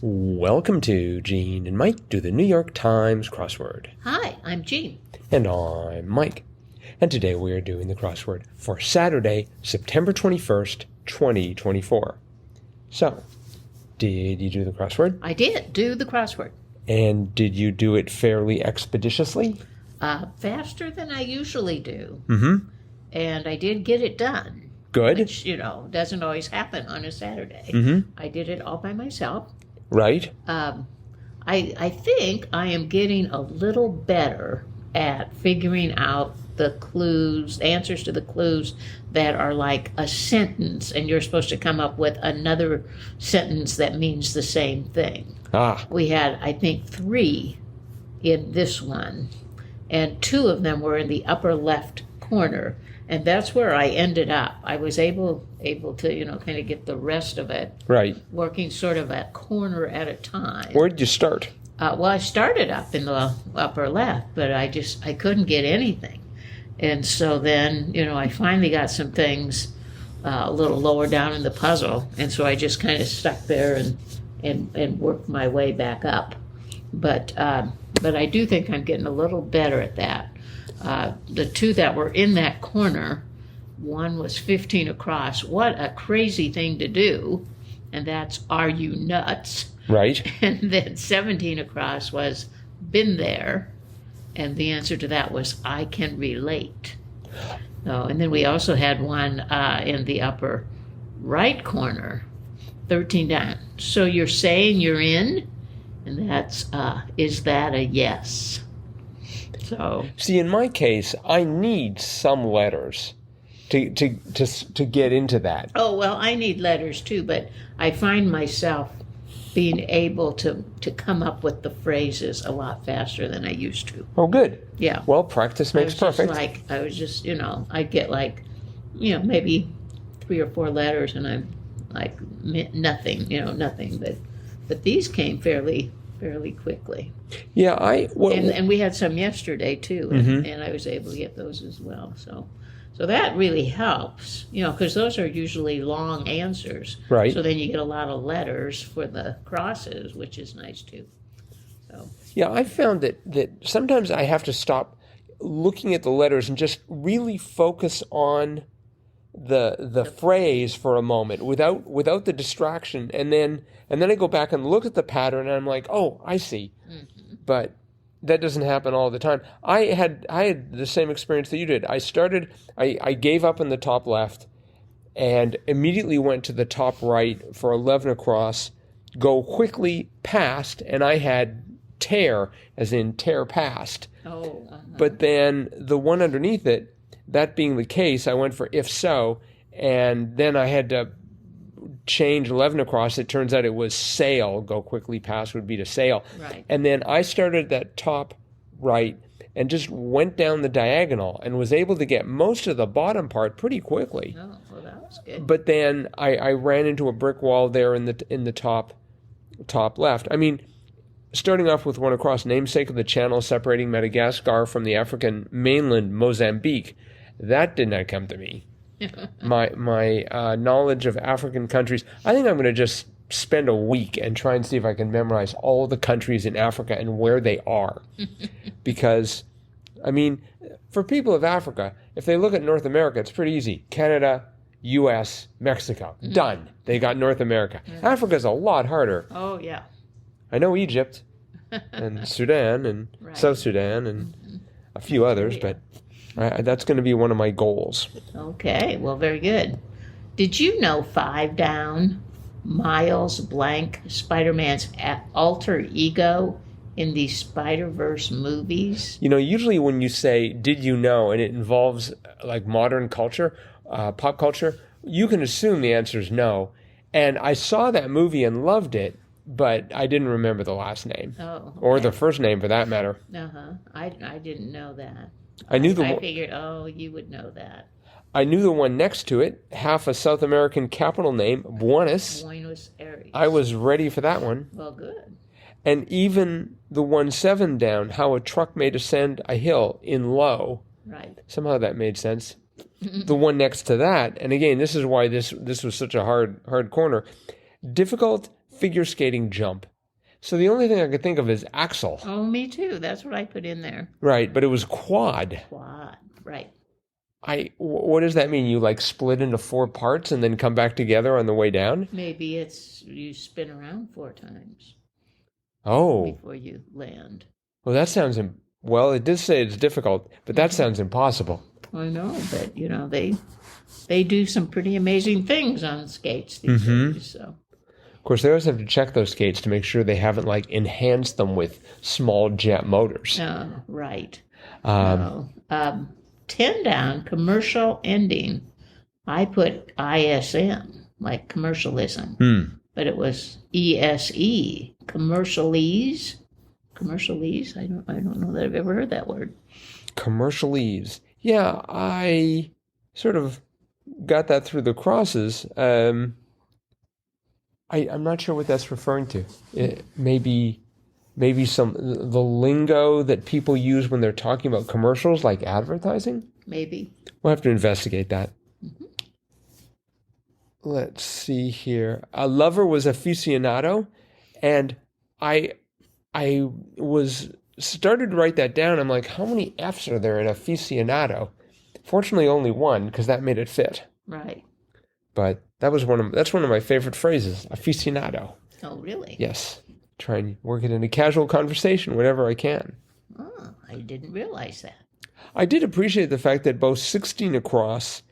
Welcome to Gene and Mike do the New York Times crossword. Hi, I'm Jean. And I'm Mike. And today we are doing the crossword for Saturday, September 21st, 2024. So, did you do the crossword? I did do the crossword. And did you do it fairly expeditiously? Faster than I usually do. Mm-hmm. And I did get it done. Good. Which, doesn't always happen on a Saturday. Mm-hmm. I did it all by myself. Right. I think I am getting a little better at figuring out the clues, answers to the clues that are like a sentence, and you're supposed to come up with another sentence that means the same thing. We had, I think, 3 in this one, and 2 of them were in the upper left corner, and that's where I ended up. I was able to, kind of get the rest of it. Right. Working sort of a corner at a time. Where did you start? Well, I started up in the upper left, but I couldn't get anything. And so then, I finally got some things a little lower down in the puzzle, and so I just kind of stuck there and worked my way back up. But I do think I'm getting a little better at that. The 2 that were in that corner, one was 15 across. What a crazy thing to do. And that's, are you nuts? Right. And then 17 across was, been there. And the answer to that was, I can relate. And then we also had one in the upper right corner, 13 down. So you're saying you're in? And that's, is that a yes? So, see, in my case, I need some letters to get into that. Oh, well, I need letters too, but I find myself being able to come up with the phrases a lot faster than I used to. Oh, good. Yeah. Well, practice makes perfect. I get maybe 3 or 4 letters, and I'm like nothing, nothing. But these came fairly quickly. Yeah, and we had some yesterday too, and I was able to get those as well. So that really helps, because those are usually long answers. Right. So then you get a lot of letters for the crosses, which is nice too. So. Yeah, I found that sometimes I have to stop looking at the letters and just really focus on the phrase for a moment without the distraction, and then I go back and look at the pattern, and I'm like, oh, I see. Mm-hmm. But that doesn't happen all the time. I had the same experience that you did. I gave up in the top left and immediately went to the top right for 11 across, go quickly past, and I had tear, as in tear past. Oh. Uh-huh. But then the one underneath it, that being the case, I went for if so, and then I had to change 11 across. It turns out it was sail. Go quickly past would be to sail. Right. And then I started that top right and just went down the diagonal and was able to get most of the bottom part pretty quickly. Oh, well, that was good. But then I ran into a brick wall there in the top left. I mean, starting off with one across, namesake of the channel separating Madagascar from the African mainland, Mozambique. That did not come to me. My knowledge of African countries, I think I'm going to just spend a week and try and see if I can memorize all the countries in Africa and where they are. Because, I mean, for people of Africa, if they look at North America, it's pretty easy. Canada, U.S., Mexico. Done. They got North America. Africa's a lot harder. Oh, yeah. I know Egypt and Sudan and Right. South Sudan and a few others, but that's going to be one of my goals. Okay, well, very good. Did you know 5 down, Miles blank, Spider-Man's alter ego in the Spider-Verse movies? Usually when you say, did you know, and it involves like modern culture, pop culture, you can assume the answer is no. And I saw that movie and loved it, but I didn't remember the last name. Oh. Okay. Or the first name for that matter. Uh-huh. I didn't know that. I figured, you would know that. I knew the one next to it, half a South American capital name, Buenos Aires. I was ready for that one. Well, good. And even the one 7 down, how a truck may descend a hill in low. Right. Somehow that made sense. The one next to that, and again, this is why this was such a hard corner. Difficult figure skating jump So the only thing I could think of is axle. Oh, me too. That's what I put in there. Right, but it was quad. Quad, right. What does that mean? You like split into 4 parts and then come back together on the way down? Maybe it's you spin around 4 times before you land. Well, that sounds, well, it did say it's difficult, but that sounds impossible. I know, but, you know, they do some pretty amazing things on skates these days, so. Of course, they always have to check those skates to make sure they haven't, like, enhanced them with small jet motors. Oh, right. 10 down, commercial ending. I put ISM, like commercialism, but it was ESE, commercialese. Commercialese? I don't know that I've ever heard that word. Commercialese. Yeah, I sort of got that through the crosses. I'm not sure what that's referring to. Maybe the lingo that people use when they're talking about commercials, like advertising? Maybe. We'll have to investigate that. Let's see here. A lover was aficionado, and I was started to write that down. I'm like, how many F's are there in aficionado? Fortunately, only one, because that made it fit. Right. But that's one of my favorite phrases, aficionado. Oh, really? Yes. Try and work it into casual conversation whenever I can. Oh, I didn't realize that. I did appreciate the fact that both 16 across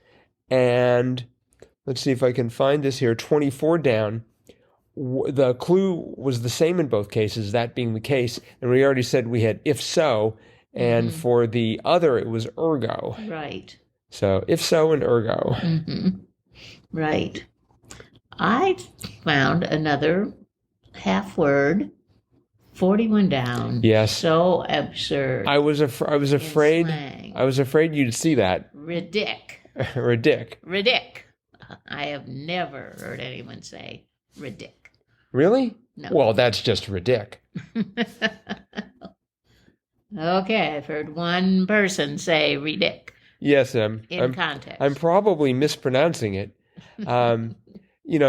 and, let's see if I can find this here, 24 down, the clue was the same in both cases, that being the case. And we already said we had if so, and for the other, it was ergo. Right. So if so and ergo. Right. I found another half word, 41 down. Yes. So absurd. I was afraid you'd see that. RIDIC. RIDIC. RIDIC. I have never heard anyone say RIDIC. Really? No. Well, that's just RIDIC. Okay, I've heard one person say RIDIC. Yes, in context. I'm probably mispronouncing it.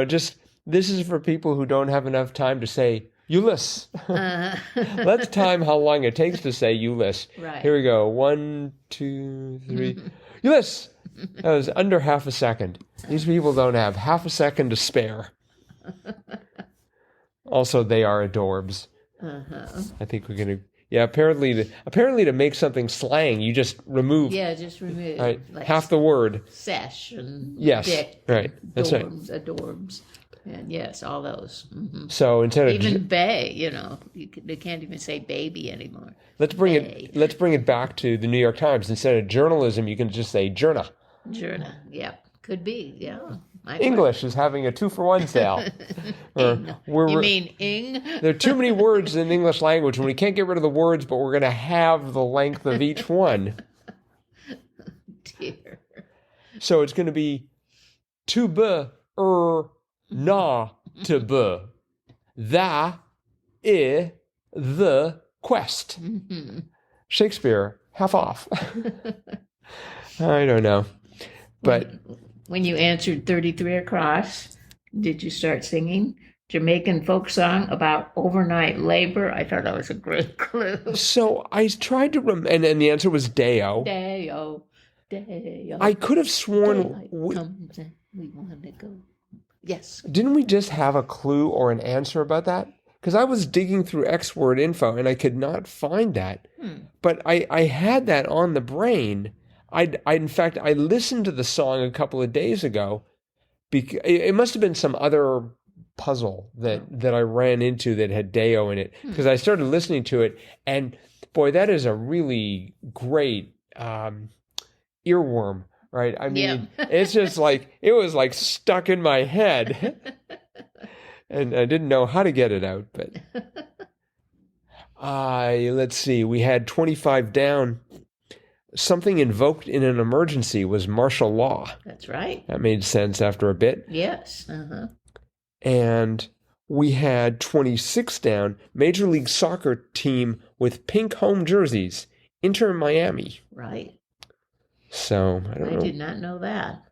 Just this is for people who don't have enough time to say Ulyss. Let's time how long it takes to say Ulyss. Right. Here we go. 1, 2, 3. Ulyss. That was under half a second. These people don't have half a second to spare. Also, they are adorbs. I think we're gonna. Yeah, apparently to make something slang, you just remove. Yeah, just remove. Right, like half the word. Sesh and yes, dick. Right. That's dorms, adorbs. And yes, all those. So instead of even bay, they can't even say baby anymore. Let's bring it back to the New York Times. Instead of journalism, you can just say journa. Journa, yeah, could be, yeah. English is having a 2-for-1 sale. You mean ing? There are too many words in the English language, and we can't get rid of the words, but we're going to have the length of each one. Dear. So it's going to be to be, na to be. That is the quest. Shakespeare, half off. I don't know. But when you answered 33 across, did you start singing Jamaican folk song about overnight labor? I thought that was a great clue. So I tried to and the answer was Deo. Deo. I could have sworn we want to go. Yes. Didn't we just have a clue or an answer about that? Because I was digging through X word info and I could not find that. But I had that on the brain. In fact, I listened to the song a couple of days ago. Because it must have been some other puzzle that I ran into that had Deo in it. Because I started listening to it, and boy, that is a really great earworm, right? I mean, it's just like, it was like stuck in my head. And I didn't know how to get it out. But let's see, we had 25 down. Something invoked in an emergency was martial law. That's right. That made sense after a bit. Yes. And we had 26 down, Major League Soccer team with pink home jerseys, Inter Miami. Right. So, I don't know. I did not know that.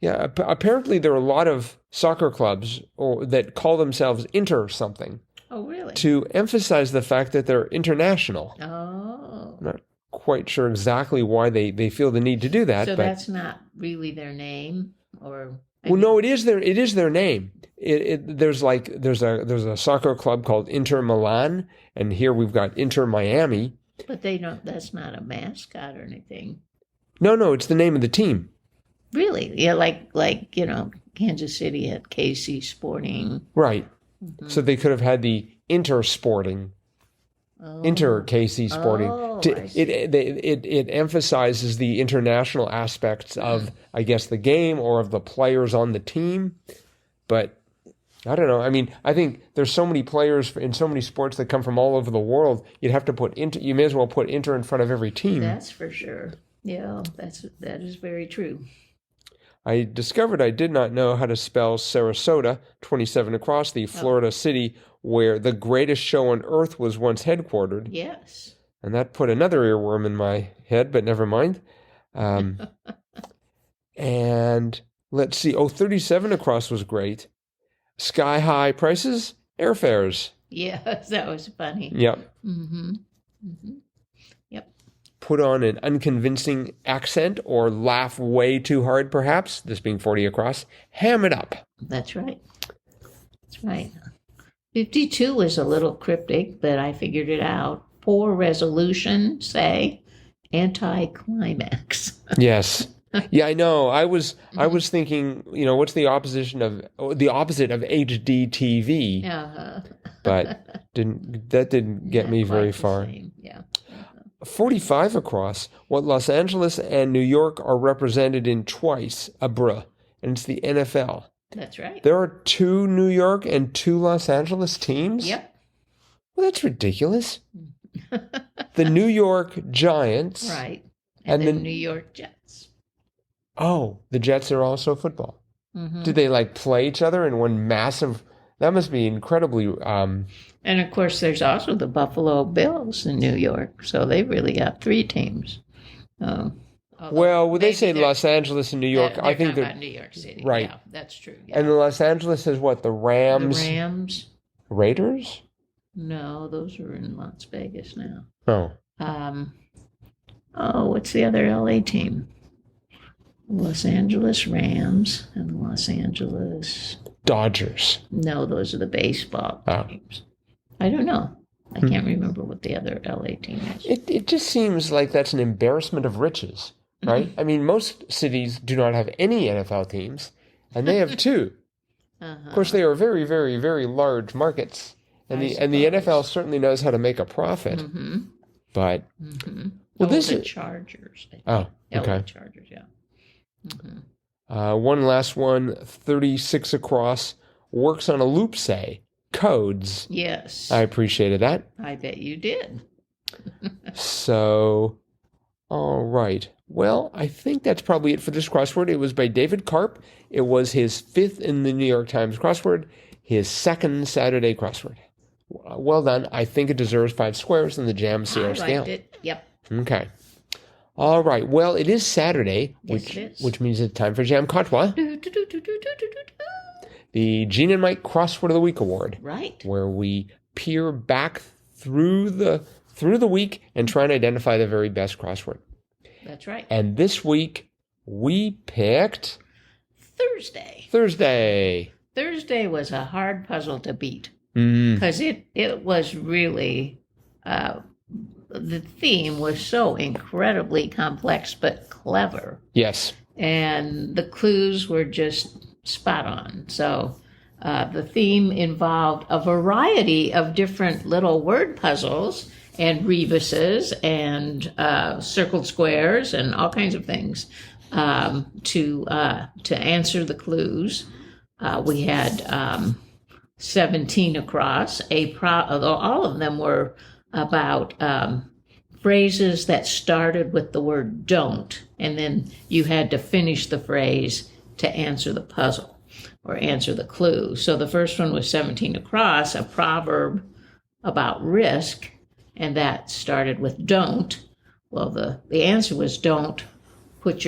Yeah, apparently there are a lot of soccer clubs that call themselves Inter something. Oh, really? to emphasize the fact that they're international. Oh. I'm not quite sure exactly why they feel the need to do that. So but that's not really their name, or no, it is their name. There's a soccer club called Inter Milan, and here we've got Inter Miami. But they don't. That's not a mascot or anything. No, it's the name of the team. Really? Yeah, like Kansas City had KC Sporting. Right. Mm-hmm. So they could have had the Inter Sporting. Inter KC Sporting. It emphasizes the international aspects of, I guess, the game or of the players on the team. But I don't know. I mean, I think there's so many players in so many sports that come from all over the world. You'd have to put Inter. You may as well put Inter in front of every team. That's for sure. Yeah, that is very true. I discovered I did not know how to spell Sarasota, 27 across, the Florida city where the greatest show on earth was once headquartered. Yes. And that put another earworm in my head, but never mind. And let's see. 37 across was great. Sky high prices, airfares. Yes, that was funny. Yep. Mm-hmm. Mm-hmm. Yep. Put on an unconvincing accent or laugh way too hard, perhaps. This being 40 across. Ham it up. That's right. That's right. 52 was a little cryptic, but I figured it out. Poor resolution, say, anticlimax. Yes. Yeah, I know. I was thinking, what's the opposite of HDTV? Uh-huh. But didn't get me very far. Yeah. 45 across. What Los Angeles and New York are represented in twice, and it's the NFL. That's right. There are 2 New York and 2 Los Angeles teams? Yep. Well, that's ridiculous. The New York Giants. Right. And the New York Jets. Oh, the Jets are also football. Mm-hmm. Did they play each other in one massive... That must be incredibly... And of course, there's also the Buffalo Bills in New York. So they really got 3 teams. Well, when they say Los Angeles and New York, I think they're talking about New York City. Right. Yeah, that's true. Yeah. And Los Angeles is what? The Rams? The Rams. Raiders? No, those are in Las Vegas now. Oh. What's the other LA team? Los Angeles Rams and the Los Angeles... Dodgers. No, those are the baseball teams. I don't know. I can't remember what the other LA team is. It just seems like that's an embarrassment of riches, right? Mm-hmm. I mean, most cities do not have any NFL teams, and they have 2. Uh-huh. Of course, they are very, very, very large markets, and the NFL certainly knows how to make a profit. Mm-hmm. But the Chargers. Oh, okay. LA Chargers, yeah. Mm-hmm. One last one, 36 across, works on a loop, say. Codes. Yes. I appreciated that. I bet you did. So, all right. Well, I think that's probably it for this crossword. It was by David Karp. It was his 5th in the New York Times crossword, his 2nd Saturday crossword. Well done. I think it deserves 5 squares in the Jam CR scale. I liked it. Yep. Okay. All right. Well, it is Saturday, which means it's time for JAMCOTWA. The Gene and Mike Crossword of the Week Award. Right. Where we peer back through the week and try and identify the very best crossword. That's right. And this week we picked Thursday. Thursday was a hard puzzle to beat because it was really the theme was so incredibly complex but clever. Yes. And the clues were just spot on. So the theme involved a variety of different little word puzzles and rebuses and circled squares and all kinds of things to answer the clues. We had 17 across. All of them were about phrases that started with the word don't, and then you had to finish the phrase to answer the puzzle or answer the clue. So the first one was 17 across, a proverb about risk, and that started with don't. Well, the answer was don't put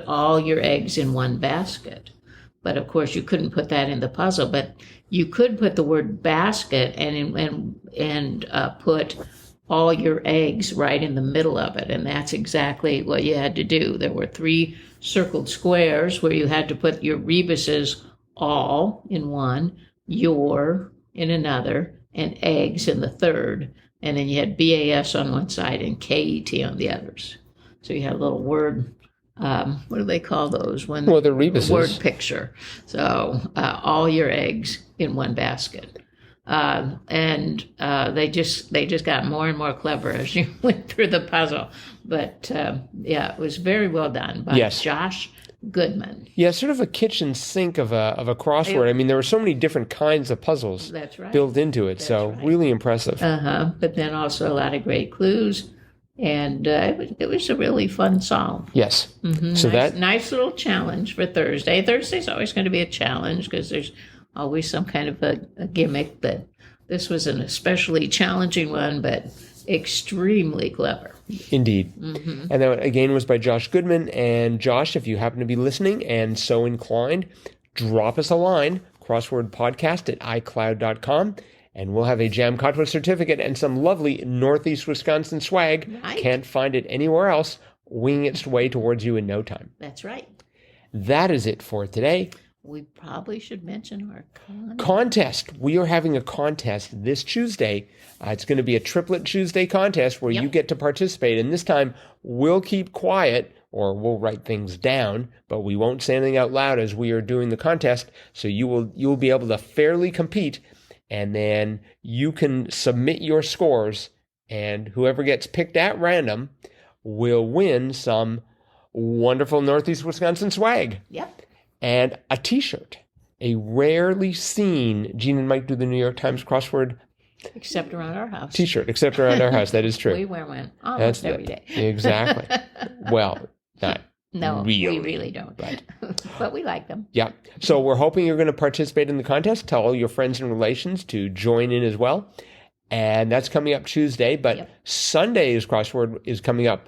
all your eggs in one basket. But of course, you couldn't put that in the puzzle. But you could put the word basket and put all your eggs right in the middle of it, and that's exactly what you had to do. There were 3 circled squares where you had to put your rebuses all in one, your in another, and eggs in the third, and then you had BAS on one side and KET on the others. So you had a little word, what do they call those? Well, the rebuses. Word picture. So all your eggs in one basket. They just got more and more clever as you went through the puzzle. But it was very well done by Josh Goodman. Yeah, sort of a kitchen sink of a crossword. I mean, there were so many different kinds of puzzles built into it. Really impressive. But then also a lot of great clues. And it was a really fun solve. Yes. Mm-hmm. So nice little challenge for Thursday. Thursday's always going to be a challenge because there's always some kind of a gimmick, but this was an especially challenging one, but extremely clever. Indeed. Mm-hmm. And that, again, was by Josh Goodman. And Josh, if you happen to be listening and so inclined, drop us a line, crosswordpodcast@icloud.com, and we'll have a JAMCOTWA certificate and some lovely Northeast Wisconsin swag. Right. Can't find it anywhere else, winging its way towards you in no time. That's right. That is it for today. We probably should mention our contest. We are having a contest this Tuesday. It's going to be a Triplet Tuesday Contest where you get to participate. And this time, we'll keep quiet, or we'll write things down, but we won't say anything out loud as we are doing the contest. So you'll be able to fairly compete, and then you can submit your scores, and whoever gets picked at random will win some wonderful Northeast Wisconsin swag. Yep. And a T-shirt, a rarely seen Gene and Mike do the New York Times crossword. Except around our house. T-shirt, except around our house. That is true. We wear one almost every day. Exactly. Well, not really. We really don't. But we like them. Yeah. So we're hoping you're going to participate in the contest. Tell all your friends and relations to join in as well. And that's coming up Tuesday. But Sunday's crossword is coming up.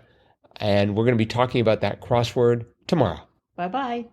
And we're going to be talking about that crossword tomorrow. Bye-bye.